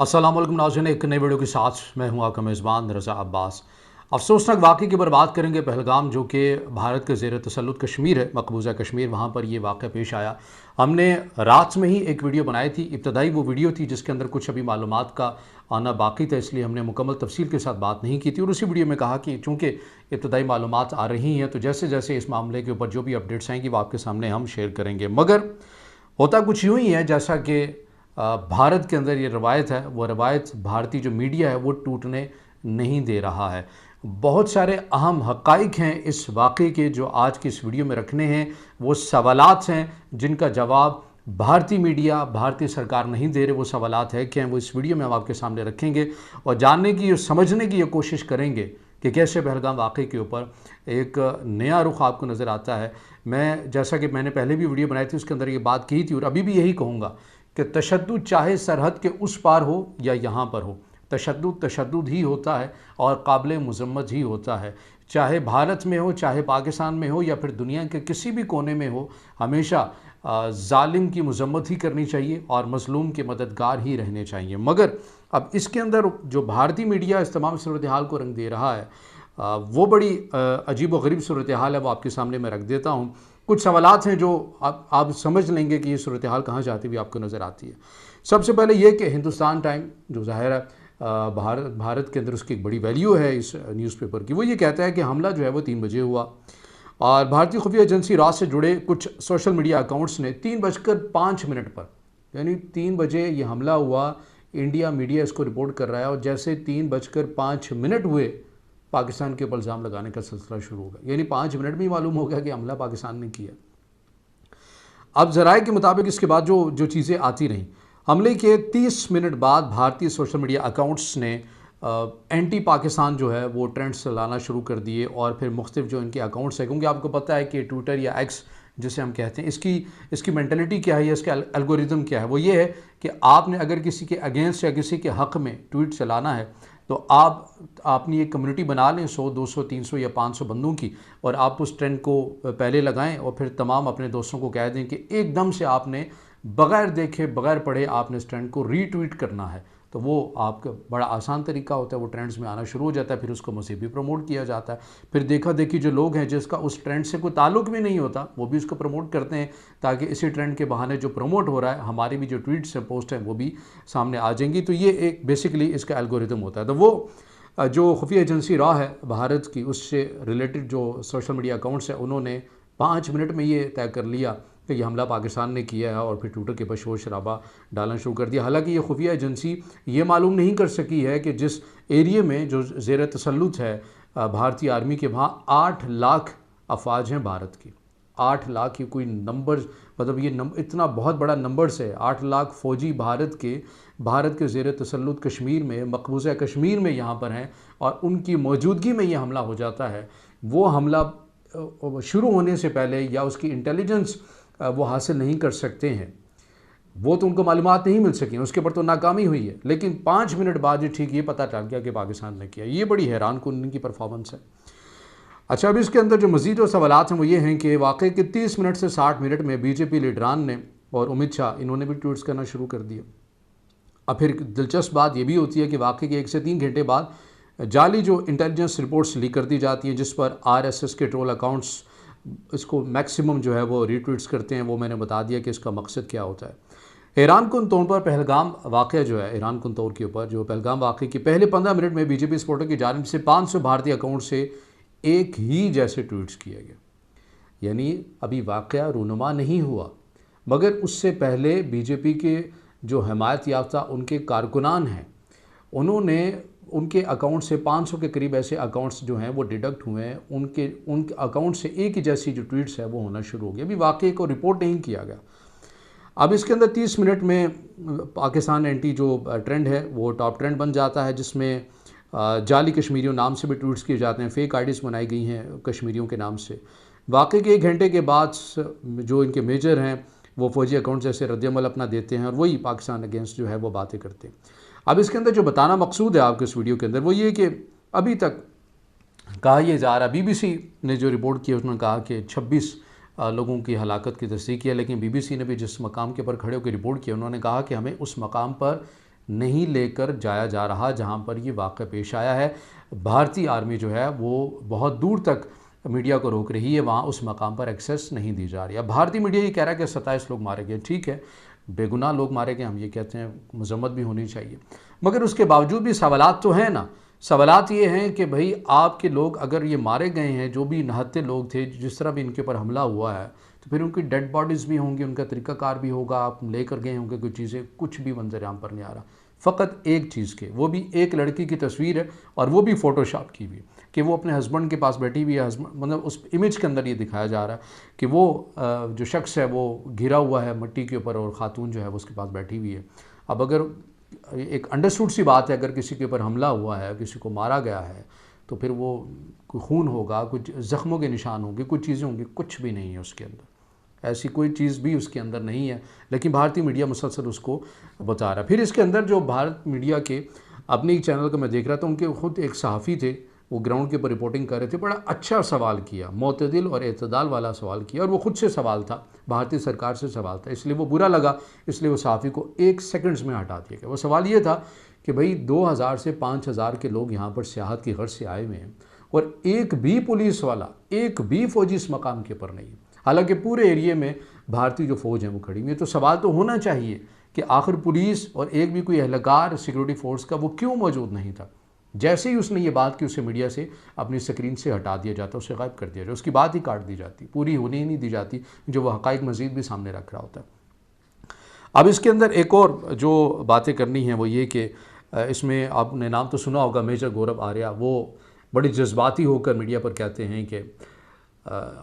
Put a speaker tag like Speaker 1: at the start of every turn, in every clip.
Speaker 1: अस्सलाम वालेकुम नाज़रीन, एक नई वीडियो के साथ मैं हूं आपका मेज़बान रज़ा अब्बास। अफसोसनाक वाक़े की पर बात करेंगे पहलगाम, जो कि भारत के ज़ेर तसल्लुत कश्मीर है, मकबूजा कश्मीर, वहाँ पर ये वाक़या पेश आया। हमने रात में ही एक वीडियो बनाई थी, इब्तदाई वो वीडियो थी जिसके अंदर कुछ अभी मालूमात का आना बाकी था, इसलिए हमने मुकम्मल तफसील के साथ बात नहीं की थी। और उसी वीडियो में कहा कि चूँकि इब्तदाई मालूमात आ रही हैं, तो जैसे जैसे इस मामले के ऊपर जो भी अपडेट्स आएंगी वो आपके सामने हम शेयर करेंगे। मगर होता कुछ यूँ ही है, जैसा कि भारत के अंदर ये रवायत है, वो रवायत भारतीय जो मीडिया है वो टूटने नहीं दे रहा है। बहुत सारे अहम हक़ाइक़ हैं इस वाक़े के, जो आज की इस वीडियो में रखने हैं। वो सवालात हैं जिनका जवाब भारतीय मीडिया, भारतीय सरकार नहीं दे रहे। वो सवालात है क्या हैं, वो इस वीडियो में हम आपके सामने रखेंगे और जानने की और समझने की ये कोशिश करेंगे कि कैसे पहलगाम वाक़े के ऊपर एक नया रुख आपको नज़र आता है। मैं, जैसा कि मैंने पहले भी वीडियो बनाई थी, उसके अंदर ये बात की थी और अभी भी यही कहूँगा कि तशद्दुद चाहे सरहद के उस पार हो या यहाँ पर हो, तशद्दुद तशद्दुद ही होता है और काबिल मज़म्मत ही होता है। चाहे भारत में हो, चाहे पाकिस्तान में हो, या फिर दुनिया के किसी भी कोने में हो, हमेशा ज़ालिम की मज़म्मत ही करनी चाहिए और मज़लूम के मददगार ही रहने चाहिए। मगर अब इसके अंदर जो भारतीय मीडिया इस तमाम सूरत हाल को रंग दे रहा है, वो बड़ी अजीब व गरीब सूरत हाल है। वो आपके सामने मैं रख देता हूँ। कुछ सवालात हैं जो आप समझ लेंगे कि ये सूरत हाल कहाँ जाती हुई आपको नज़र आती है। सबसे पहले ये कि हिंदुस्तान टाइम, जो ज़ाहिर है भारत के अंदर उसकी एक बड़ी वैल्यू है इस न्यूज़पेपर की, वो ये कहता है कि हमला जो है वो 3 बजे हुआ और भारतीय खुफिया एजेंसी रात से जुड़े कुछ सोशल मीडिया अकाउंट्स ने 3:05 पर, यानी 3 बजे ये हमला हुआ, इंडिया मीडिया इसको रिपोर्ट कर रहा है और जैसे 3:05 हुए, पाकिस्तान के ऊपर इल्ज़ाम लगाने का सिलसिला शुरू हो गया। यानी 5 मिनट में ही मालूम हो गया कि हमला पाकिस्तान ने किया। अब ज़राए के मुताबिक इसके बाद जो जो चीज़ें आती रहीं, हमले के 30 मिनट बाद भारतीय सोशल मीडिया अकाउंट्स ने एंटी पाकिस्तान जो है वो ट्रेंड्स चलाना शुरू कर दिए और फिर मुख्तलिफ जो इनके अकाउंट्स हैं, क्योंकि आपको पता है कि ट्विटर या एक्स जिसे हम कहते हैं, इसकी मेंटलिटी क्या है या इसका एल्गोरिदम क्या है। वो ये है कि आपने अगर किसी के अगेंस्ट या किसी के हक़ में ट्वीट चलाना है तो आप अपनी एक कम्युनिटी बना लें 100, 200, 300 या 500 बंदों की, और आप उस ट्रेंड को पहले लगाएं और फिर तमाम अपने दोस्तों को कह दें कि एकदम से आपने बग़ैर देखे बग़ैर पढ़े आपने इस ट्रेंड को रीट्वीट करना है। तो वो आपका बड़ा आसान तरीका होता है, वो ट्रेंड्स में आना शुरू हो जाता है, फिर उसको मज़ीद भी प्रमोट किया जाता है। फिर देखा देखी जो लोग हैं जिसका उस ट्रेंड से कोई ताल्लुक़ भी नहीं होता, वो भी उसको प्रमोट करते हैं, ताकि इसी ट्रेंड के बहाने जो प्रमोट हो रहा है, हमारी भी जो ट्वीट्स हैं, पोस्ट हैं, वो भी सामने आ जाएंगी। तो ये एक बेसिकली इसका एल्गोरिदम होता है। तो वो जो खुफिया एजेंसी रॉ है भारत की, उससे रिलेटेड जो सोशल मीडिया अकाउंट्स हैं, उन्होंने 5 मिनट में ये तय कर लिया कि ये हमला पाकिस्तान ने किया है और फिर ट्विटर के ऊपर शोर शराबा डालना शुरू कर दिया। हालांकि ये खुफिया एजेंसी ये मालूम नहीं कर सकी है कि जिस एरिए में जो ज़ेर तसल्लुत है भारतीय आर्मी के, वहाँ 8 लाख अफवाज हैं भारत की। 8 लाख, ये कोई नंबर, मतलब ये इतना बहुत बड़ा नंबर्स है। 8 लाख फ़ौजी भारत के ज़ेर तसल्लुत कश्मीर में, मकबूजा कश्मीर में यहाँ पर हैं और उनकी मौजूदगी में ये हमला हो जाता है। वो हमला शुरू होने से पहले या उसकी इंटेलिजेंस वो हासिल नहीं कर सकते हैं, वो तो उनको मालूमात नहीं मिल सकी, उसके ऊपर तो नाकामी हुई है। लेकिन 5 मिनट बाद ये ठीक ये पता चल गया कि पाकिस्तान ने किया। ये बड़ी हैरान कुन इनकी परफॉर्मेंस है। अच्छा, अब इसके अंदर जो मज़ीद जो सवालात हैं वो ये हैं कि वाक़ई के 30 मिनट से 60 मिनट में बीजेपी लीडरान ने और अमित शाह, इन्होंने भी ट्वीट्स करना शुरू कर दिया। अब फिर दिलचस्प बात ये भी होती है कि वाक़ई के 1 से 3 घंटे बाद जाली जो इंटेलिजेंस रिपोर्ट्स लीक कर दी जाती हैं, जिस पर आरएसएस के ट्रोल अकाउंट्स इसको मैक्सिमम जो है वो रीट्वीट्स करते हैं। वो मैंने बता दिया कि इसका मकसद क्या होता है। हैरान कुन तौर पर पहलगाम वाक़या जो है, हैरान कुन तौर के ऊपर जो पहलगाम वाक़े की पहले 15 मिनट में बीजेपी सपोर्टर की जानिब से 500 भारतीय अकाउंट से एक ही जैसे ट्वीट्स किया गया। यानी अभी वाक़या रूनुमा नहीं हुआ, मगर उससे पहले बीजेपी के जो हमायत याफ्ता उनके कारकुनान हैं, उन्होंने उनके अकाउंट से 500 के करीब ऐसे अकाउंट्स जो हैं वो डिडक्ट हुए हैं। उनके अकाउंट से एक ही जैसी जो ट्वीट्स है वो होना शुरू हो गया। अभी वाक़ये को रिपोर्ट नहीं किया गया। अब इसके अंदर 30 मिनट में पाकिस्तान एंटी जो ट्रेंड है वो टॉप ट्रेंड बन जाता है, जिसमें जाली कश्मीरियों नाम से भी ट्वीट्स किए जाते हैं, फेक आईडीज़ बनाई गई हैं कश्मीरियों के नाम से। वाक़ई के 1 घंटे के बाद जो इनके मेजर हैं वो फ़ौजी अकाउंट जैसे रद्दअमल अपना देते हैं और वही पाकिस्तान अगेंस्ट जो है वो बातें करते हैं। अब इसके अंदर जो बताना मकसूद है आपके इस वीडियो के अंदर वो ये कि अभी तक कहा यह जा रहा, बीबीसी ने जो रिपोर्ट की उसने कहा कि 26 लोगों की हलाकत की तस्दीक किया, लेकिन बीबीसी ने भी जिस मकाम के ऊपर खड़े होकर रिपोर्ट किया, उन्होंने कहा कि हमें उस मकाम पर नहीं लेकर जाया जा रहा जहां पर ये वाक़या पेश आया है। भारतीय आर्मी जो है वो बहुत दूर तक मीडिया को रोक रही है, वहाँ उस मकाम पर एक्सेस नहीं दी जा रही है। अब भारतीय मीडिया ये कह रहा है कि 27 लोग मारे गए, ठीक है, बेगुनाह लोग मारे गए, हम ये कहते हैं, मजम्मत भी होनी चाहिए, मगर उसके बावजूद भी सवालात तो हैं ना। सवालात ये हैं कि भाई आपके लोग अगर ये मारे गए हैं, जो भी निहत्थे लोग थे, जिस तरह भी इनके ऊपर हमला हुआ है, तो फिर उनकी डेड बॉडीज़ भी होंगी, उनका तरीक़ाकार भी होगा, आप लेकर गए होंगे कुछ चीज़ें, कुछ भी मंजर आम पर नहीं आ रहा। फ़कत एक चीज़ के, वो भी एक लड़की की तस्वीर है और वो भी फ़ोटोशॉप की हुई, कि वो अपने हस्बैंड के पास बैठी हुई है। हस्बैंड मतलब उस इमेज के अंदर ये दिखाया जा रहा है कि वो जो शख्स है वो घिरा हुआ है मिट्टी के ऊपर और ख़ातून जो है वो उसके पास बैठी हुई है। अब अगर एक अंडरस्टूड सी बात है, अगर किसी के ऊपर हमला हुआ है, किसी को मारा गया है, तो फिर वो कोई खून होगा, कुछ ज़ख्मों के निशान होंगे, कुछ चीज़ें होंगी, कुछ भी नहीं है उसके अंदर, ऐसी कोई चीज़ भी उसके अंदर नहीं है। लेकिन भारतीय मीडिया मुसलसल उसको बता रहा है। फिर इसके अंदर जो भारत मीडिया के अपने एक चैनल को मैं देख रहा था, उनके ख़ुद एक सहाफ़ी थे, वो ग्राउंड के ऊपर रिपोर्टिंग कर रहे थे, बड़ा अच्छा सवाल किया, मोतदिल और एतदाल वाला सवाल किया, और वो ख़ुद से सवाल था, भारतीय सरकार से सवाल था, इसलिए वो बुरा लगा, इसलिए वो सहाफ़ी को 1 सेकंड्स में हटा दिया गया। वो सवाल ये था कि भाई 2000 से 5000 के लोग यहाँ पर सियाहत की गर्ज से आए हुए हैं और एक भी पुलिस वाला, एक भी फ़ौजी इस मकाम के ऊपर नहीं है, हालांकि पूरे एरिए में भारतीय जो फ़ौज है वो खड़ी हुई है। तो सवाल तो होना चाहिए कि आखिर पुलिस और एक भी कोई एहलकार सिक्योरिटी फोर्स का वो क्यों मौजूद नहीं था। जैसे ही उसने ये बात की, उसे मीडिया से अपनी स्क्रीन से हटा दिया जाता, उसे गायब कर दिया जाता, उसकी बात ही काट दी जाती, पूरी होने ही नहीं दी जाती, जो वह हक़ाइक़ मज़ीद भी सामने रख रहा होता है। अब इसके अंदर एक और जो बातें करनी है वो ये कि इसमें आपने नाम तो सुना होगा, मेजर गौरव आर्या, वो बड़ी जज्बाती होकर मीडिया पर कहते हैं कि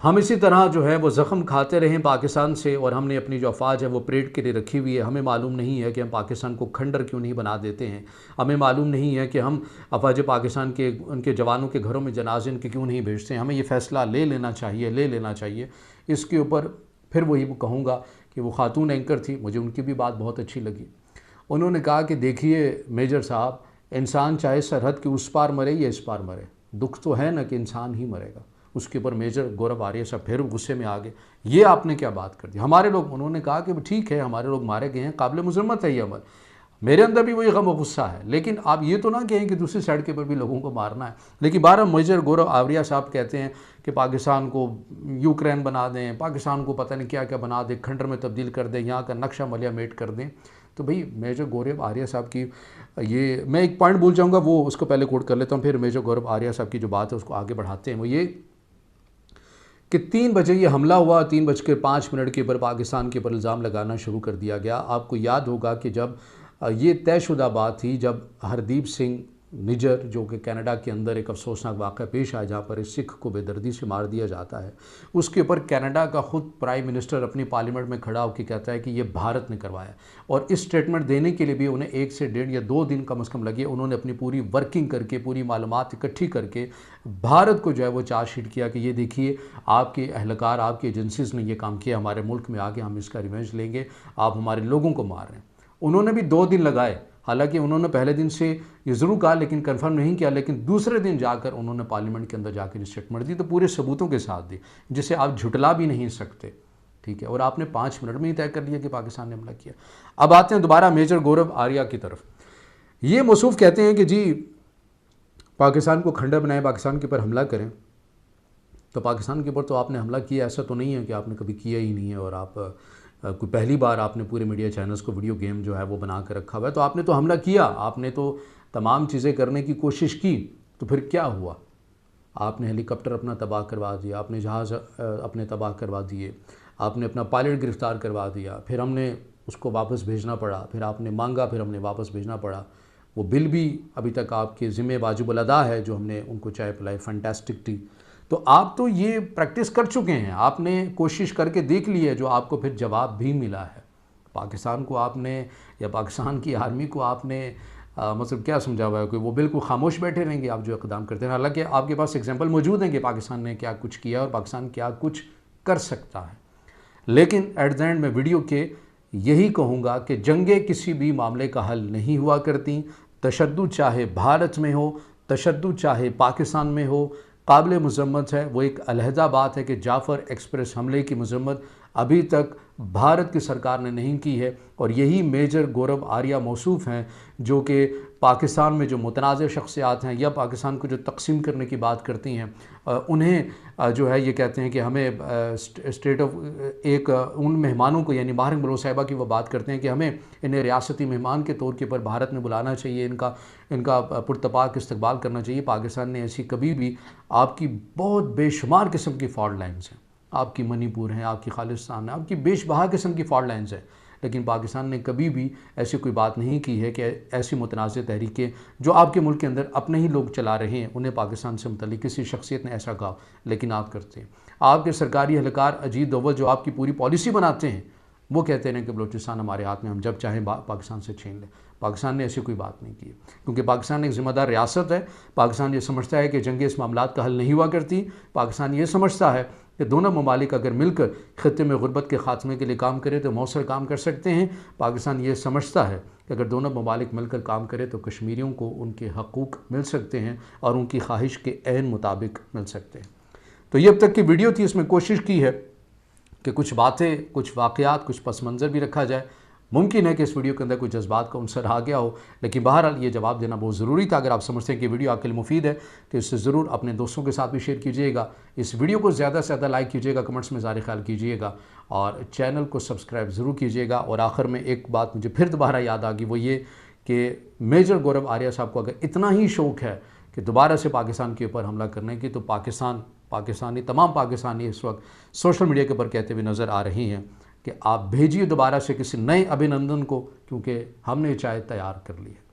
Speaker 1: हम इसी तरह जो है वो ज़ख़म खाते रहें पाकिस्तान से, और हमने अपनी जो अफ़वाज है वो परेड के लिए रखी हुई है। हमें मालूम नहीं है कि हम पाकिस्तान को खंडर क्यों नहीं बना देते हैं, हमें मालूम नहीं है कि हम अफ़वाज पाकिस्तान के उनके जवानों के घरों में जनाजे उनके क्यों नहीं भेजते हैं। हमें ये फ़ैसला ले लेना चाहिए। इसके ऊपर फिर वही कहूँगा कि वो खातून एंकर थी, मुझे उनकी भी बात बहुत अच्छी लगी। उन्होंने कहा कि देखिए मेजर साहब, इंसान चाहे सरहद के उस पार मरे या इस पार मरे, दुख तो है ना कि इंसान ही मरेगा। उसके ऊपर मेजर गौरव आर्य साहब फिर गुस्से में आ गए, ये आपने क्या बात कर दी, हमारे लोग, उन्होंने कहा कि ठीक है हमारे लोग मारे गए हैं, काबिल मुज़म्मत है ये अमल, मेरे अंदर भी वही गम व गुस्सा है, लेकिन आप ये तो ना कहें कि दूसरी साइड के ऊपर भी लोगों को मारना है। लेकिन 12 मेजर गौरव आर्या साहब कहते हैं कि पाकिस्तान को यूक्रेन बना दें, पाकिस्तान को पता नहीं क्या क्या बना दें, खंडर में तब्दील कर दें, यहाँ का नक्शा मलिया मेट कर दें। तो भाई मेजर गौरव आर्या साहब की ये, मैं एक पॉइंट भूल जाऊँगा, वो उसको पहले कोट कर लेता हूँ, फिर मेजर गौरव आर्या साहब की जो बात है उसको आगे बढ़ाते हैं। वो ये कि 3 बजे ये हमला हुआ, 3:05 के ऊपर पाकिस्तान के ऊपर इल्ज़ाम लगाना शुरू कर दिया गया। आपको याद होगा कि जब ये तयशुदा बात थी, जब हरदीप सिंह निजर, जो कि कनाडा के अंदर एक अफसोसनाक वाक़या पेश आया जहाँ पर इस सिख को बेदर्दी से मार दिया जाता है, उसके ऊपर कनाडा का ख़ुद प्राइम मिनिस्टर अपनी पार्लियामेंट में खड़ा होकर कहता है कि ये भारत ने करवाया, और इस स्टेटमेंट देने के लिए भी उन्हें 1 से 1.5 या 2 दिन कम से कम लगे। उन्होंने अपनी पूरी वर्किंग करके, पूरी मालूमात इकट्ठी करके भारत को जो है वो चार्जशीट किया कि ये देखिए आपके एहलकार, आपकी एजेंसीज़ ने ये काम किया, हमारे मुल्क में आके हम इसका रिवेंज लेंगे, आप हमारे लोगों को मार रहे हैं। उन्होंने भी 2 दिन लगाए, हालांकि उन्होंने पहले दिन से ये ज़रूर कहा लेकिन कंफर्म नहीं किया, लेकिन दूसरे दिन जाकर उन्होंने पार्लियामेंट के अंदर जाकर स्टेटमेंट दी, तो पूरे सबूतों के साथ दी, जिसे आप झुटला भी नहीं सकते, ठीक है। और आपने 5 मिनट में ही तय कर लिया कि पाकिस्तान ने हमला किया। अब आते हैं दोबारा मेजर गौरव आर्या की तरफ। ये मौसूफ कहते हैं कि जी पाकिस्तान को खंडर बनाए, पाकिस्तान के ऊपर हमला करें, तो पाकिस्तान के ऊपर तो आपने हमला किया, ऐसा तो नहीं है कि आपने कभी किया ही नहीं है, और आप कोई पहली बार आपने पूरे मीडिया चैनल्स को वीडियो गेम जो है वो बना कर रखा हुआ है, तो आपने तो हमला किया, आपने तो तमाम चीज़ें करने की कोशिश की, तो फिर क्या हुआ? आपने हेलीकॉप्टर अपना तबाह करवा दिया, आपने जहाज़ अपने तबाह करवा दिए, आपने अपना पायलट गिरफ़्तार करवा दिया, फिर हमने उसको वापस भेजना पड़ा, फिर आपने मांगा, फिर हमने वापस भेजना पड़ा। वो बिल भी अभी तक आपके ज़िम्मे वाजिब अदा है, जो हमने उनको चाय पिलाई, फैंटास्टिक टी। तो आप तो ये प्रैक्टिस कर चुके हैं, आपने कोशिश करके देख ली है, जो आपको फिर जवाब भी मिला है। पाकिस्तान को आपने, या पाकिस्तान की आर्मी को आपने मतलब क्या समझा हुआ है कि वो बिल्कुल खामोश बैठे रहेंगे आप जो इक़दाम करते हैं? हालांकि आपके पास एग्जांपल मौजूद हैं कि पाकिस्तान ने क्या कुछ किया और पाकिस्तान क्या कुछ कर सकता है। लेकिन एट द एंड में वीडियो के यही कहूँगा कि जंगें किसी भी मामले का हल नहीं हुआ करती। तशद्दुद चाहे भारत में हो, तशद्दुद चाहे पाकिस्तान में हो, काबिल मज़म्मत है। वो एक अलहदा बात है कि जाफ़र एक्सप्रेस हमले की मज़म्मत अभी तक भारत की सरकार ने नहीं की है। और यही मेजर गौरव आर्या मौसूफ हैं जो कि पाकिस्तान में जो मुतनाज़ शख्सियात हैं या पाकिस्तान को जो तकसीम करने की बात करती हैं, उन्हें जो है ये कहते हैं कि हमें स्टेट ऑफ एक उन मेहमानों को यानी माहिर मुल्क साहिबा की वो बात करते हैं कि हमें इन्हें रियासती मेहमान के तौर के ऊपर भारत में बुलाना चाहिए, इनका पुरतपाक इस्तकबाल करना चाहिए। पाकिस्तान ने ऐसी कभी भी, आपकी बहुत बेशुमार किस्म की फॉल्ट लाइन्स हैं, आपकी मणिपुर हैं, आपकी खालिस्तान है, आपकी बेशबहा किस्म की फॉल्ट लाइन्स हैं, लेकिन पाकिस्तान ने कभी भी ऐसी कोई बात नहीं की है कि ऐसी मुतनाज़ तहरीकें जो आपके मुल्क के अंदर अपने ही लोग चला रहे हैं उन्हें पाकिस्तान से मुतल्लिक़ किसी शख्सियत ने ऐसा कहा, लेकिन आप करते हैं। आपके सरकारी एहलकार अजीत दोवल जो आपकी पूरी पॉलिसी बनाते हैं वो कहते हैं कि बलूचिस्तान हमारे हाथ में, हम जब चाहें पाकिस्तान से छीन लें। पाकिस्तान ने ऐसी कोई बात नहीं की, क्योंकि पाकिस्तान एक ज़िम्मेदार रियासत है। पाकिस्तान ये समझता है कि जंगें इस मामलात का हल नहीं हुआ करती। पाकिस्तान ये समझता है कि दोनों ममालिक अगर मिलकर ख़ित्ते में गुर्बत के ख़ात्मे के लिए काम करें तो मौसर काम कर सकते हैं। पाकिस्तान ये समझता है कि अगर दोनों ममालिक मिलकर काम करें तो कश्मीरियों को उनके हकूक़ मिल सकते हैं और उनकी ख्वाहिश के ऐन मुताबिक मिल सकते हैं। तो ये अब तक की वीडियो थी, इसमें कोशिश की है कि कुछ बातें, कुछ वाक़यात, कुछ पस मंज़र भी रखा जाए। मुमकिन है कि इस वीडियो के अंदर कोई जज्बात का अंसर आ गया हो, लेकिन बहरहाल ये जवाब देना बहुत ज़रूरी था। अगर आप समझते हैं कि वीडियो आपके लिए मुफीद है तो इसे ज़रूर अपने दोस्तों के साथ भी शेयर कीजिएगा। इस वीडियो को ज़्यादा से ज़्यादा लाइक कीजिएगा, कमेंट्स में ज़ाहिर ख्याल कीजिएगा और चैनल को सब्सक्राइब ज़रूर कीजिएगा। और आखिर में एक बात मुझे फिर दोबारा याद आ गई, वो ये कि मेजर गौरव आर्या साहब को अगर इतना ही शौक़ है कि दोबारा से पाकिस्तान के ऊपर हमला करने की, तो तमाम पाकिस्तानी इस वक्त सोशल मीडिया के ऊपर कहते हुए नज़र आ रही हैं कि आप भेजिए दोबारा से किसी नए अभिनंदन को, क्योंकि हमने चाय तैयार कर ली है।